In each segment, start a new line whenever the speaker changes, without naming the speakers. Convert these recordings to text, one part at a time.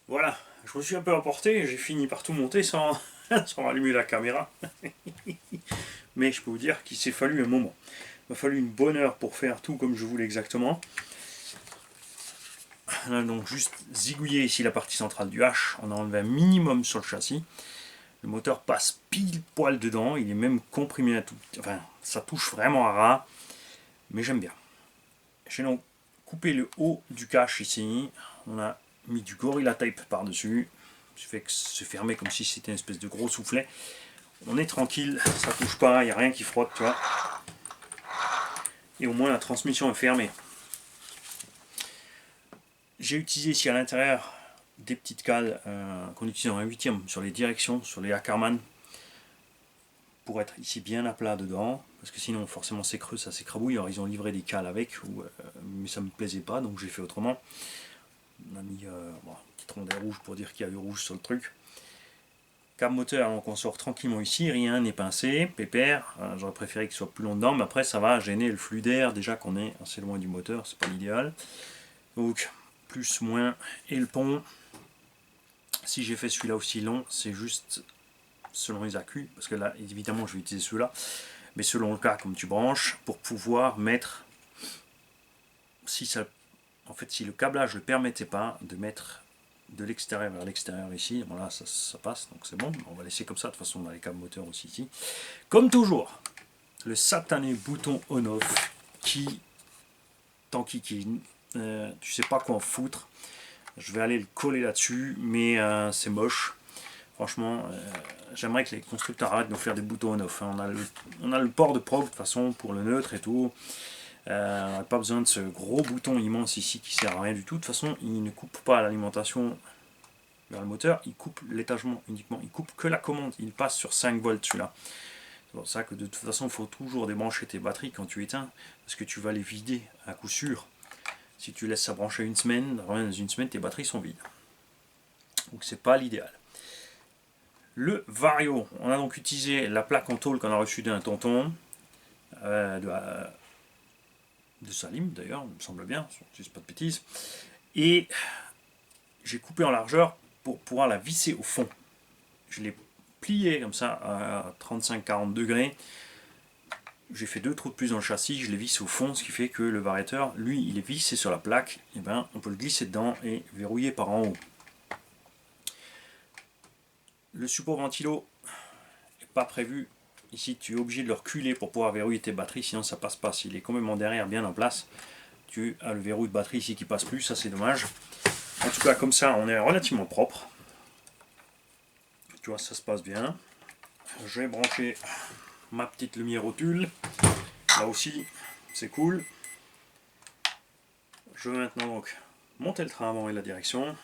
Voilà, je me suis un peu emporté et j'ai fini par tout monter sans, sans allumer la caméra. Mais je peux vous dire qu'il s'est fallu un moment. Il m'a fallu une bonne heure pour faire tout comme je voulais exactement. Là, donc juste zigouiller ici la partie centrale du H. On a enlevé un minimum sur le châssis. Le moteur passe pile poil dedans. Il est même comprimé à tout. Enfin, ça touche vraiment à ras. Mais j'aime bien. J'ai donc coupé le haut du cache ici. On a mis du Gorilla Tape par-dessus. Ce fait que c'est fermé comme si c'était une espèce de gros soufflet. On est tranquille, ça touche pas, il n'y a rien qui frotte, tu vois. Et au moins la transmission est fermée. J'ai utilisé ici à l'intérieur des petites cales qu'on utilise en 1/8 sur les directions, sur les Ackerman, pour être ici bien à plat dedans, parce que sinon forcément c'est creux, ça s'écrabouille. Alors ils ont livré des cales avec, mais ça me plaisait pas, donc j'ai fait autrement. On a mis bon, un petit rondelle rouge pour dire qu'il y a eu rouge sur le truc. Cam moteur, donc on sort tranquillement ici, rien n'est pincé, pépère. J'aurais préféré qu'il soit plus long dedans, mais après ça va gêner le flux d'air, déjà qu'on est assez loin du moteur, c'est pas l'idéal. Donc plus, moins, et le pont. Si j'ai fait celui-là aussi long, c'est juste selon les accus, parce que là évidemment je vais utiliser celui-là, mais selon le cas comme tu branches, pour pouvoir mettre, si ça, en fait si le câblage ne le permettait pas de mettre de l'extérieur vers l'extérieur ici, bon là ça passe, donc c'est bon, on va laisser comme ça, de toute façon on a les câbles moteurs aussi ici. Comme toujours, le satané bouton on-off qui t'enquiquine, tu sais pas quoi en foutre. Je vais aller le coller là-dessus, mais c'est moche. Franchement, j'aimerais que les constructeurs arrêtent de nous faire des boutons on-off. Hein. On a le port de prog de toute façon pour le neutre et tout. On n'a pas besoin de ce gros bouton immense ici qui sert à rien du tout. De toute façon, il ne coupe pas l'alimentation vers le moteur, il coupe l'étagement uniquement. Il coupe que la commande. Il passe sur 5 volts celui-là. C'est pour ça que de toute façon, il faut toujours débrancher tes batteries quand tu éteins, parce que tu vas les vider à coup sûr. Si tu laisses ça brancher une semaine, dans une semaine, tes batteries sont vides. Donc c'est pas l'idéal. Le Vario, on a donc utilisé la plaque en tôle qu'on a reçue d'un tonton, de Salim d'ailleurs, il me semble bien, si je ne dis pas de bêtises. Et j'ai coupé en largeur pour pouvoir la visser au fond. Je l'ai plié comme ça à 35-40 degrés. J'ai fait 2 trous de plus dans le châssis, je l'ai vissé au fond, ce qui fait que le variateur, lui, il est vissé sur la plaque, et ben on peut le glisser dedans et verrouiller par en haut. Le support ventilo n'est pas prévu. Ici, tu es obligé de le reculer pour pouvoir verrouiller tes batteries, sinon ça passe pas. S'il est complètement derrière, bien en place, tu as le verrou de batterie ici qui passe plus, ça c'est dommage. En tout cas, comme ça, on est relativement propre. Tu vois, ça se passe bien. Je vais brancher ma petite lumière au tulle. Là aussi, c'est cool. Je vais maintenant donc monter le train avant et la direction.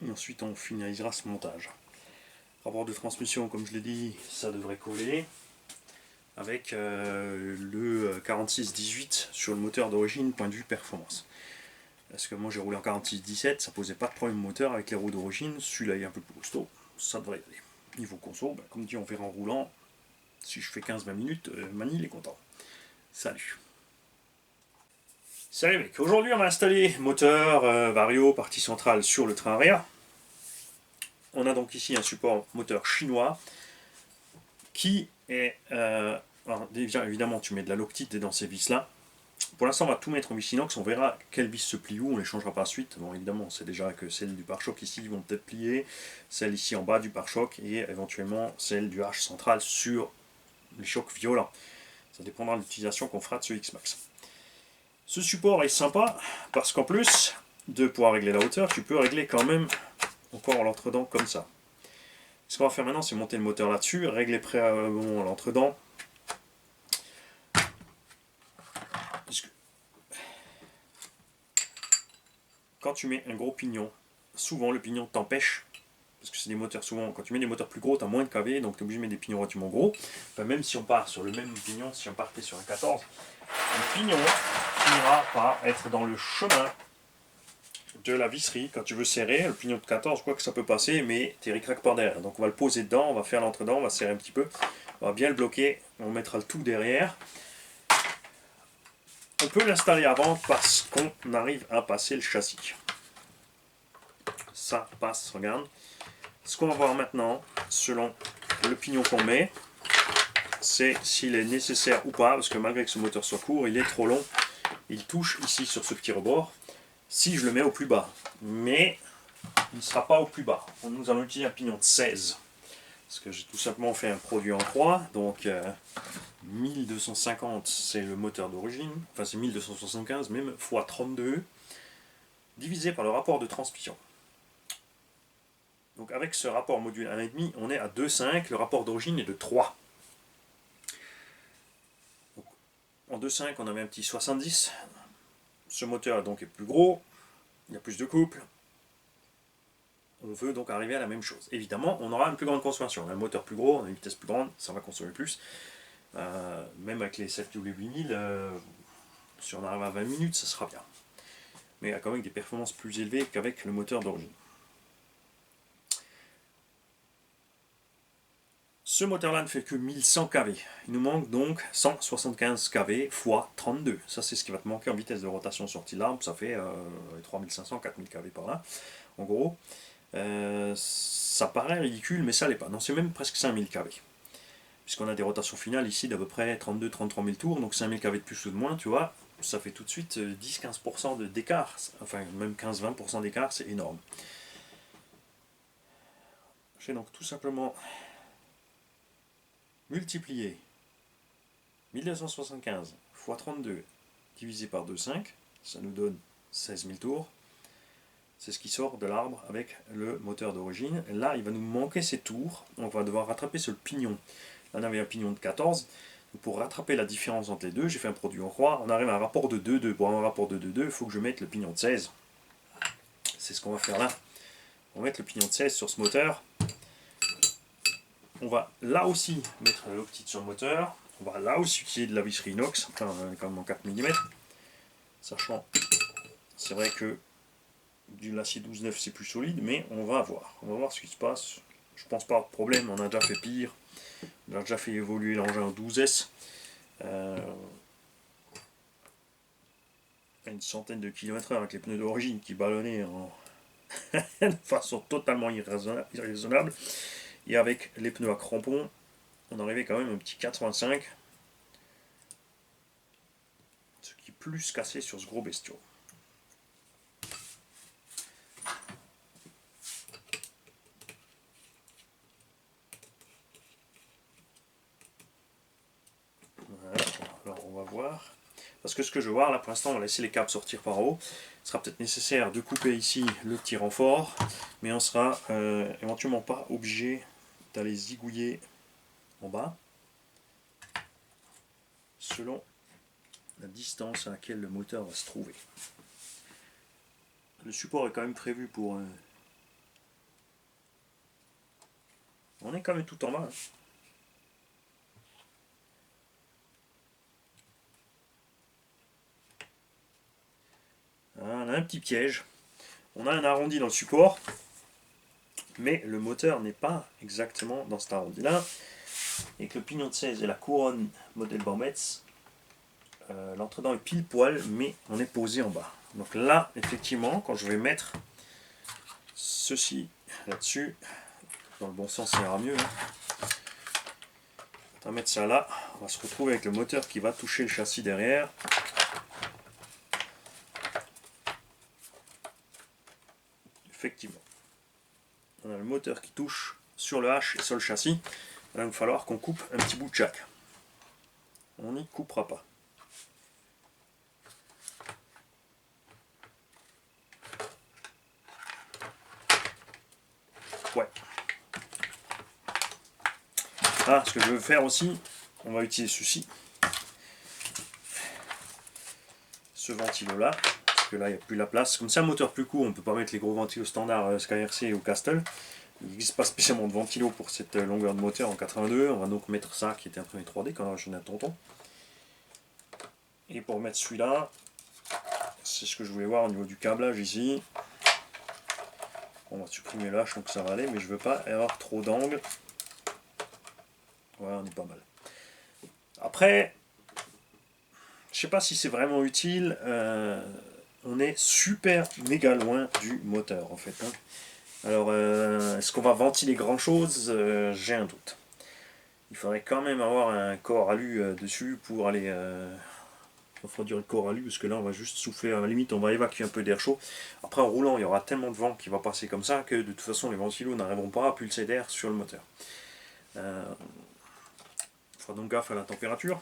Et ensuite, on finalisera ce montage. Rapport de transmission, comme je l'ai dit, ça devrait coller. Avec le 46-18 sur le moteur d'origine, point de vue performance. Parce que moi j'ai roulé en 46-17, ça posait pas de problème moteur avec les roues d'origine. Celui-là est un peu plus costaud, ça devrait aller. Niveau conso, comme dit on verra en roulant, si je fais 15-20 minutes, Manil est content. Salut. Salut mec, aujourd'hui on va installer moteur Vario partie centrale sur le train arrière. On a donc ici un support moteur chinois qui est... alors déjà évidemment tu mets de la loctite dans ces vis là. Pour l'instant on va tout mettre en vis inox, on verra quelles vis se plient où, on les changera par la suite. Bon évidemment on sait déjà que celles du pare-choc ici vont peut-être plier, celles ici en bas du pare-choc et éventuellement celles du H central sur les chocs violents. Ça dépendra de l'utilisation qu'on fera de ce X-Max. Ce support est sympa parce qu'en plus de pouvoir régler la hauteur, tu peux régler quand même encore l'entredent comme ça. Ce qu'on va faire maintenant c'est monter le moteur là-dessus, régler préalablement l'entredent. Quand tu mets un gros pignon, souvent le pignon t'empêche, parce que c'est des moteurs, souvent quand tu mets des moteurs plus gros, tu as moins de kV, donc tu es obligé de mettre des pignons relativement gros. Enfin, même si on part sur le même pignon, si on partait sur un 14, le pignon finira par être dans le chemin de la visserie. Quand tu veux serrer, le pignon de 14, je crois que ça peut passer, mais tu ric-rac par derrière. Donc on va le poser dedans, on va faire l'entre-dedans, on va serrer un petit peu, on va bien le bloquer, on mettra le tout derrière. On peut l'installer avant parce qu'on arrive à passer le châssis. Ça passe, regarde. Ce qu'on va voir maintenant, selon le pignon qu'on met, c'est s'il est nécessaire ou pas, parce que malgré que ce moteur soit court, il est trop long. Il touche ici sur ce petit rebord, si je le mets au plus bas. Mais il ne sera pas au plus bas. Nous allons utiliser un pignon de 16. Parce que j'ai tout simplement fait un produit en croix, donc 1250 c'est le moteur d'origine, enfin c'est 1275 même, fois 32, divisé par le rapport de transmission. Donc avec ce rapport module 1,5, on est à 2,5, le rapport d'origine est de 3. Donc, en 2,5 on avait un petit 70, ce moteur donc est plus gros, il y a plus de couple, on veut donc arriver à la même chose. Évidemment, on aura une plus grande consommation, un moteur plus gros, on a une vitesse plus grande, ça va consommer plus. Même avec les 7W8000, si on arrive à 20 minutes, ça sera bien. Mais quand même des performances plus élevées qu'avec le moteur d'origine. Ce moteur-là ne fait que 1100 kV. Il nous manque donc 175 kV x 32. Ça, c'est ce qui va te manquer en vitesse de rotation sortie de l'arbre. Ça fait 3500, 4000 kV par là, en gros. Ça paraît ridicule, mais ça l'est pas. Non, c'est même presque 5000 kV. Puisqu'on a des rotations finales ici d'à peu près 32-33 000 tours, donc 5000 kV de plus ou de moins, tu vois, ça fait tout de suite 10-15% d'écart, enfin même 15-20% d'écart, c'est énorme. J'ai donc tout simplement multiplié 1275 x 32 divisé par 2,5, ça nous donne 16 000 tours. C'est ce qui sort de l'arbre avec le moteur d'origine. Là, il va nous manquer ces tours, on va devoir rattraper sur le pignon. Là, on avait un pignon de 14. Pour rattraper la différence entre les deux, j'ai fait un produit en croix. On arrive à un rapport de 2,2. Pour avoir un rapport de 2,2, il faut que je mette le pignon de 16. C'est ce qu'on va faire là. On va mettre le pignon de 16 sur ce moteur. On va là aussi mettre l'optique sur le moteur. On va là aussi utiliser de la visserie inox, enfin quand même en 4 mm. Sachant, c'est vrai que du l'acier 12,9 c'est plus solide, mais on va voir. On va voir ce qui se passe. Je pense pas de problème, on a déjà fait pire. On a déjà fait évoluer l'engin en 12S. Une centaine de kilomètres/h avec les pneus d'origine qui ballonnaient de façon totalement irraisonnable. Et avec les pneus à crampons, on arrivait quand même à un petit 85. Ce qui est plus cassé sur ce gros bestiau. Voilà, alors on va voir. Parce que ce que je veux voir là pour l'instant, on va laisser les câbles sortir par en haut. Il sera peut-être nécessaire de couper ici le petit renfort, mais on sera éventuellement pas obligé d'aller zigouiller en bas selon la distance à laquelle le moteur va se trouver. Le support est quand même prévu pour... On est quand même tout en bas. On a un petit piège. On a un arrondi dans le support, mais le moteur n'est pas exactement dans cet arrondi-là. Et que le pignon de 16 et la couronne modèle Bambetz, l'entredent est pile poil, mais on est posé en bas. Donc là, effectivement, quand je vais mettre ceci là-dessus, dans le bon sens, ça ira mieux. On va mettre ça là, on va se retrouver avec le moteur qui va toucher le châssis derrière. Effectivement. On a le moteur qui touche sur le H et sur le châssis. Là, il va falloir qu'on coupe un petit bout de chaque. On n'y coupera pas. Ouais. Ah, ce que je veux faire aussi, on va utiliser ceci. Ce ventilo-là. Parce que là, il n'y a plus la place. Comme c'est un moteur plus court, on ne peut pas mettre les gros ventilos standards SkyRC ou Castle. Il n'existe pas spécialement de ventilo pour cette longueur de moteur en 82. On va donc mettre ça qui était imprimé 3D quand j'ai un tonton. Et pour mettre celui-là, c'est ce que je voulais voir au niveau du câblage ici. On va supprimer le H donc ça va aller, mais je veux pas avoir trop d'angles. Voilà, on est pas mal. Après, je sais pas si c'est vraiment utile. on est super méga loin du moteur en fait. Hein. Alors, est-ce qu'on va ventiler grand chose? J'ai un doute. Il faudrait quand même avoir un corps alu dessus pour aller refroidir le corps alu, parce que là on va juste souffler, à la limite on va évacuer un peu d'air chaud. Après en roulant il y aura tellement de vent qui va passer comme ça que de toute façon les ventilos n'arriveront pas à pulser d'air sur le moteur. Il faudra donc gaffe à la température.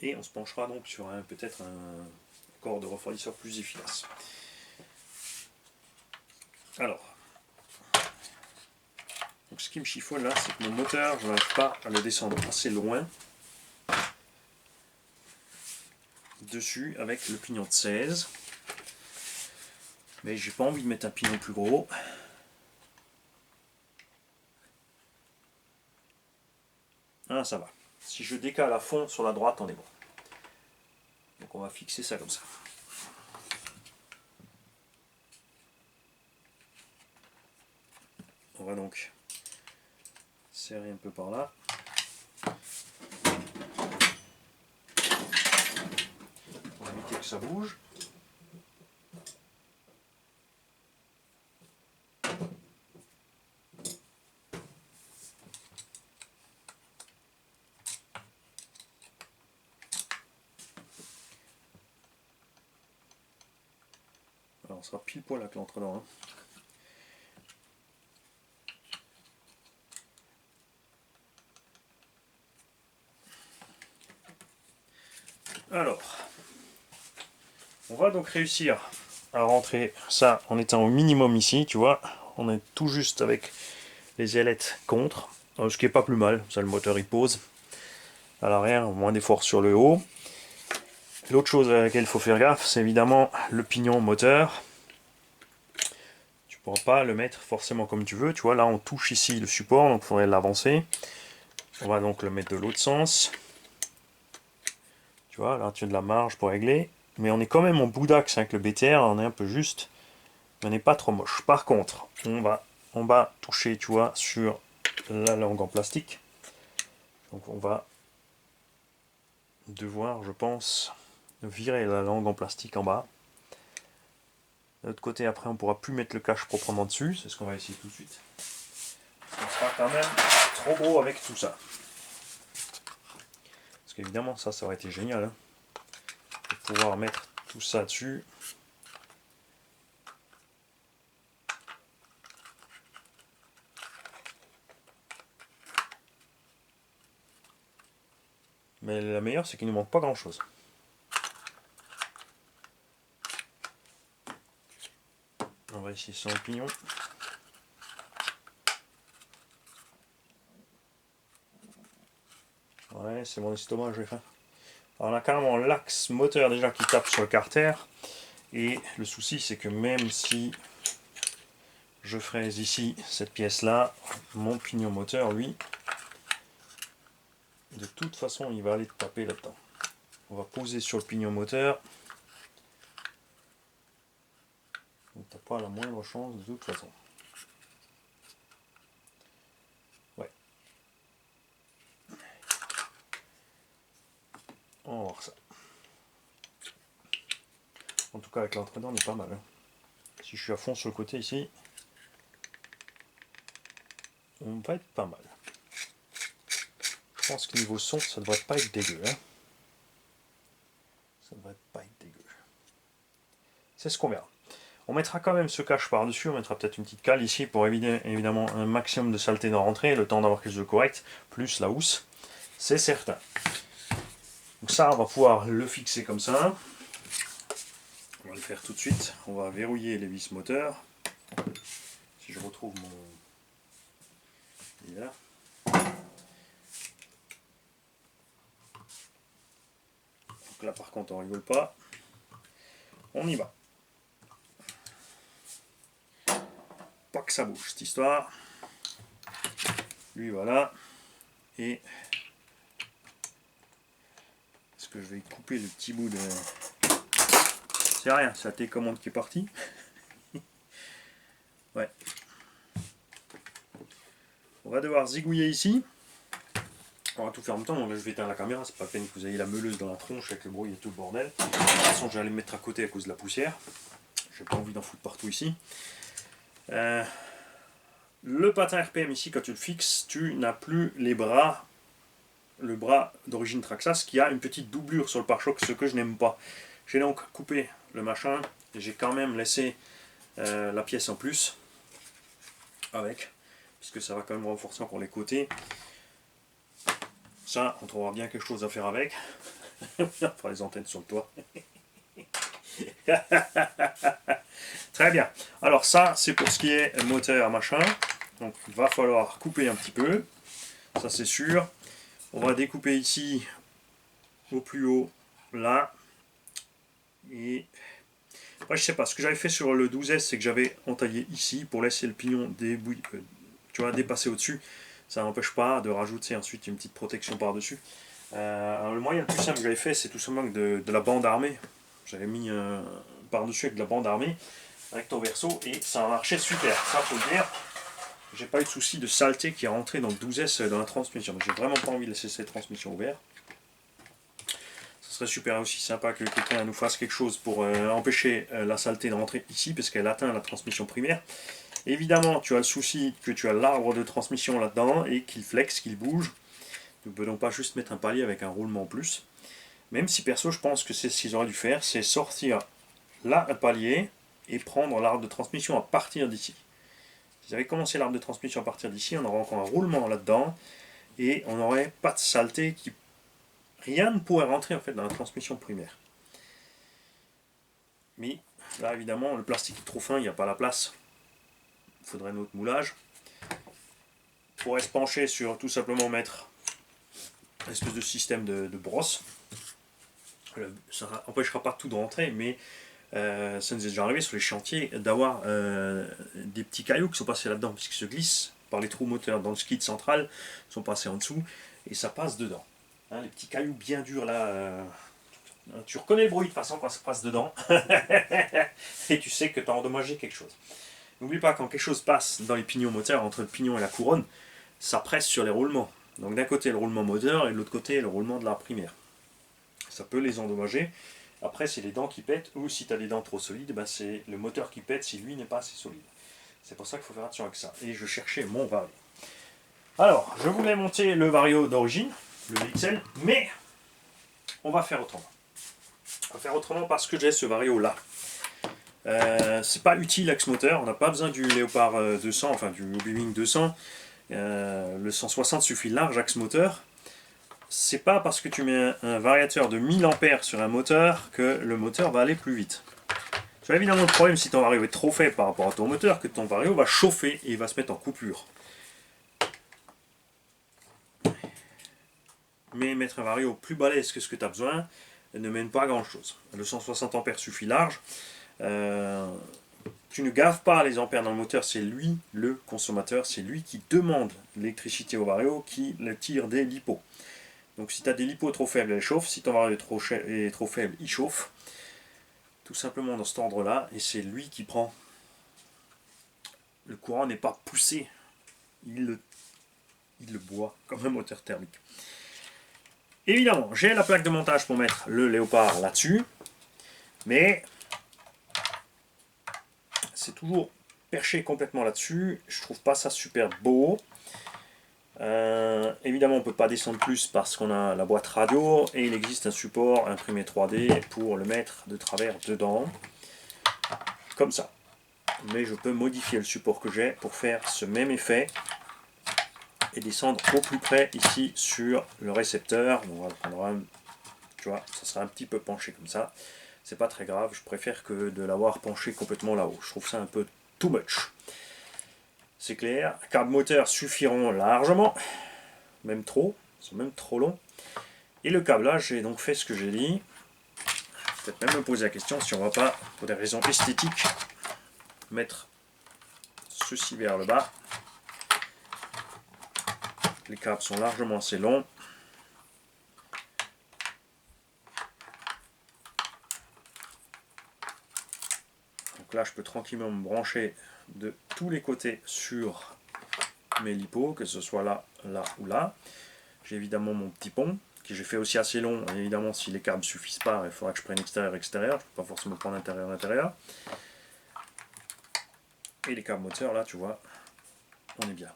Et on se penchera donc sur peut-être un corps de refroidisseur plus efficace. Alors, donc ce qui me chiffonne là, c'est que mon moteur, je n'arrive pas à le descendre assez loin dessus avec le pignon de 16. Mais j'ai pas envie de mettre un pignon plus gros. Ah, ça va. Si je décale à fond sur la droite, on est bon. Donc on va fixer ça comme ça. On va donc serrer un peu par là. Pour éviter que ça bouge. Alors on sera pile poil avec l'entre-dents. Hein. Alors, on va donc réussir à rentrer ça en étant au minimum ici, tu vois. On est tout juste avec les ailettes contre, ce qui est pas plus mal, ça le moteur il pose. À l'arrière, moins d'effort sur le haut. L'autre chose à laquelle il faut faire gaffe, c'est évidemment le pignon moteur. Tu ne pourras pas le mettre forcément comme tu veux, tu vois, là on touche ici le support, donc il faudrait l'avancer. On va donc le mettre de l'autre sens. Tu vois, là tu as de la marge pour régler. Mais on est quand même en bout d'axe avec le BTR, on est un peu juste. Mais on n'est pas trop moche. Par contre, on va toucher, tu vois, sur la langue en plastique. Donc on va devoir, je pense, virer la langue en plastique en bas. De l'autre côté, après, on ne pourra plus mettre le cache proprement dessus. C'est ce qu'on va essayer tout de suite. Ça sera quand même trop gros avec tout ça. Parce qu'évidemment, ça aurait été génial. Hein, de pouvoir mettre tout ça dessus. Mais la meilleure, c'est qu'il ne nous manque pas grand-chose. On va essayer sans pignon. Ouais, c'est mon estomac, j'ai faim. Alors on a carrément l'axe moteur déjà qui tape sur le carter. Et le souci, c'est que même si je fraise ici cette pièce-là, mon pignon moteur, lui, de toute façon, il va aller taper là-dedans. On va poser sur le pignon moteur. Donc t'as pas la moindre chance de toute façon. Ouais. On va voir ça. En tout cas avec l'entre-dents on est pas mal. Hein. Si je suis à fond sur le côté ici, on va être pas mal. Je pense que niveau son, ça devrait pas être dégueu. Hein. Ça devrait pas être dégueu. C'est ce qu'on verra. On mettra quand même ce cache par-dessus, on mettra peut-être une petite cale ici pour éviter évidemment un maximum de saleté dans la rentrée, le temps d'avoir quelque chose de correct, plus la housse, c'est certain. Donc ça, on va pouvoir le fixer comme ça. On va le faire tout de suite. On va verrouiller les vis moteurs. Si je retrouve mon... Il est là. Donc là par contre on rigole pas. On y va. Pas que ça bouge cette histoire. Lui voilà. Et est-ce que je vais couper le petit bout de... C'est rien, c'est la télécommande qui est partie. Ouais. On va devoir zigouiller ici. On va pas tout faire en même temps, donc là je vais éteindre la caméra, c'est pas la peine que vous ayez la meuleuse dans la tronche avec le bruit et tout le bordel. De toute façon j'allais me mettre à côté à cause de la poussière. J'ai pas envie d'en foutre partout ici. Le patin RPM ici, quand tu le fixes, tu n'as plus les bras, le bras d'origine Traxxas qui a une petite doublure sur le pare-choc, ce que je n'aime pas. J'ai donc coupé le machin et j'ai quand même laissé la pièce en plus avec, puisque ça va quand même renforcer encore les côtés. Ça, on trouvera bien quelque chose à faire avec. On fera les antennes sur le toit. Très bien. Alors ça, c'est pour ce qui est moteur, machin. Donc il va falloir couper un petit peu. Ça c'est sûr. On va découper ici, au plus haut, là. Et après, je sais pas, ce que j'avais fait sur le 12S, c'est que j'avais entaillé ici pour laisser le pignon dépasser au-dessus. Ça n'empêche pas de rajouter ensuite une petite protection par-dessus. Le moyen le plus simple que j'avais fait, c'est tout simplement de la bande armée. J'avais mis par-dessus avec de la bande armée, avec ton verso, et ça marchait super. Ça, faut le dire. J'ai pas eu de souci de saleté qui est rentré dans le 12S dans la transmission. J'ai vraiment pas envie de laisser cette transmission ouverte. Ce serait super aussi sympa que quelqu'un nous fasse quelque chose pour empêcher la saleté de rentrer ici, parce qu'elle atteint la transmission primaire. Évidemment, tu as le souci que tu as l'arbre de transmission là-dedans et qu'il flexe, qu'il bouge. Nous ne pouvons pas juste mettre un palier avec un roulement en plus. Même si perso, je pense que c'est ce qu'ils auraient dû faire, c'est sortir là un palier et prendre l'arbre de transmission à partir d'ici. S'ils avaient commencé l'arbre de transmission à partir d'ici, on aurait encore un roulement là-dedans et on n'aurait pas de saleté qui... Rien ne pourrait rentrer en fait dans la transmission primaire. Mais là, évidemment, le plastique est trop fin, il n'y a pas la place. Il faudrait un autre moulage. On pourrait se pencher sur tout simplement mettre une espèce de système de brosse. Ça n'empêchera pas tout de rentrer, mais ça nous est déjà arrivé sur les chantiers d'avoir des petits cailloux qui sont passés là-dedans, puisqu'ils se glissent par les trous moteurs dans le skid central, sont passés en dessous, et ça passe dedans. Hein, les petits cailloux bien durs là, tu reconnais le bruit de toute façon quand ça passe dedans, et tu sais que tu as endommagé quelque chose. N'oublie pas, quand quelque chose passe dans les pignons moteurs, entre le pignon et la couronne, ça presse sur les roulements. Donc d'un côté le roulement moteur, et de l'autre côté le roulement de la primaire. Ça peut les endommager. Après, c'est les dents qui pètent, ou si tu as des dents trop solides, ben c'est le moteur qui pète si lui n'est pas assez solide. C'est pour ça qu'il faut faire attention avec ça. Et je cherchais mon vario. Alors, je voulais monter le vario d'origine, le XL, mais on va faire autrement. On va faire autrement parce que j'ai ce vario là. C'est pas utile avec ce moteur, on n'a pas besoin du Léopard 200, enfin du Hobby 200. Le 160 suffit large axe moteur. C'est pas parce que tu mets un variateur de 1000 ampères sur un moteur que le moteur va aller plus vite. Tu as évidemment le problème si ton vario est trop faible par rapport à ton moteur, que ton vario va chauffer et il va se mettre en coupure. Mais mettre un vario plus balèze que ce que tu as besoin ne mène pas à grand chose. Le 160 ampères suffit large. Tu ne gaves pas les ampères dans le moteur, c'est lui le consommateur, c'est lui qui demande l'électricité au vario, qui le tire des lipos. Donc si tu as des lipos trop faibles, elle chauffe. Si ton vario est trop faible, il chauffe. Tout simplement dans cet ordre-là. Et c'est lui qui prend. Le courant n'est pas poussé. Il le boit comme un moteur thermique. Évidemment, j'ai la plaque de montage pour mettre le Léopard là-dessus. Mais c'est toujours perché complètement là-dessus. Je trouve pas ça super beau. Évidemment on ne peut pas descendre plus parce qu'on a la boîte radio et il existe un support imprimé 3D pour le mettre de travers dedans comme ça, mais je peux modifier le support que j'ai pour faire ce même effet et descendre au plus près ici sur le récepteur. Donc voilà, on aura tu vois, ça sera un petit peu penché comme ça, c'est pas très grave, je préfère que de l'avoir penché complètement là-haut, je trouve ça un peu too much. C'est clair, câbles moteurs suffiront largement, même trop, ils sont même trop longs. Et le câblage, j'ai donc fait ce que j'ai dit. Peut-être même me poser la question si on ne va pas, pour des raisons esthétiques, mettre ceci vers le bas. Les câbles sont largement assez longs. Donc là, je peux tranquillement me brancher de tous les côtés sur mes lipos, que ce soit là, là ou là. J'ai évidemment mon petit pont, que j'ai fait aussi assez long. Et évidemment, si les câbles suffisent pas, il faudra que je prenne extérieur. Je ne peux pas forcément prendre intérieur. Et les câbles moteurs, là, tu vois, on est bien.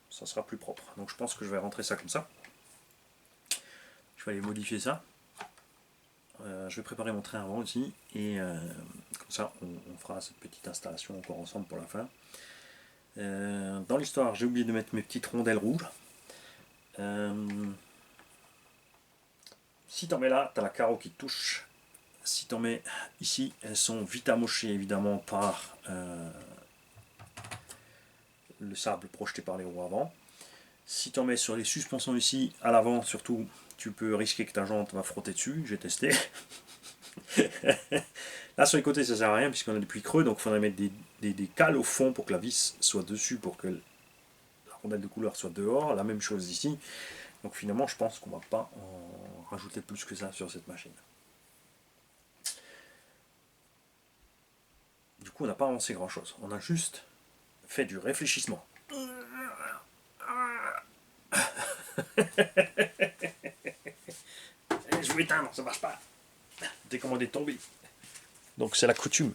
Ça sera plus propre. Donc je pense que je vais rentrer ça comme ça. Je vais aller modifier ça. Je vais préparer mon train avant aussi. Et comme ça, on fera cette petite installation encore ensemble pour la fin. Dans l'histoire, j'ai oublié de mettre mes petites rondelles rouges. Si tu en mets là, tu as la carreau qui touche. Si tu en mets ici, elles sont vite amochées évidemment par le sable projeté par les roues avant. Si tu en mets sur les suspensions ici, à l'avant surtout, tu peux risquer que ta jante va frotter dessus. J'ai testé. Là sur les côtés ça sert à rien puisqu'on a des puits creux, donc il faudrait mettre des cales au fond pour que la vis soit dessus, pour que la rondelle de couleur soit dehors. La même chose ici. Donc finalement je pense qu'on va pas en rajouter plus que ça sur cette machine. Du coup on n'a pas avancé grand chose, on a juste fait du réfléchissement. Je vais éteindre, ça marche pas. Télécommande est tombée. Donc c'est la coutume.